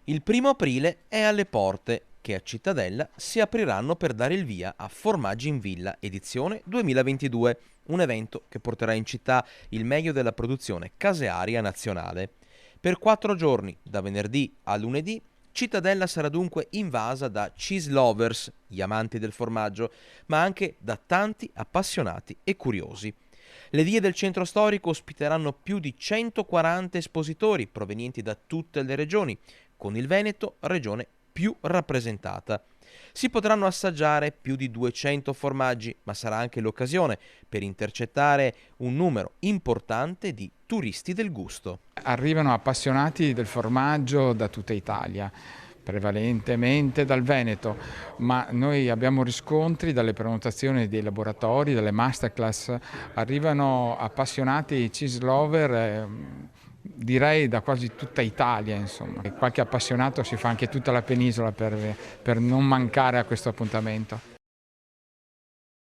Il 1° aprile è alle porte, che a Cittadella si apriranno per dare il via a Formaggi in Villa edizione 2022, un evento che porterà in città il meglio della produzione casearia nazionale. Per 4 giorni, da venerdì a lunedì, Cittadella sarà dunque invasa da cheese lovers, gli amanti del formaggio, ma anche da tanti appassionati e curiosi. Le vie del centro storico ospiteranno più di 140 espositori provenienti da tutte le regioni, con il Veneto regione più rappresentata. Si potranno assaggiare più di 200 formaggi, ma sarà anche l'occasione per intercettare un numero importante di turisti del gusto. Arrivano appassionati del formaggio da tutta Italia, prevalentemente dal Veneto, ma noi abbiamo riscontri dalle prenotazioni dei laboratori, dalle masterclass, arrivano appassionati cheese lover, direi da quasi tutta Italia, insomma. E qualche appassionato si fa anche tutta la penisola per non mancare a questo appuntamento.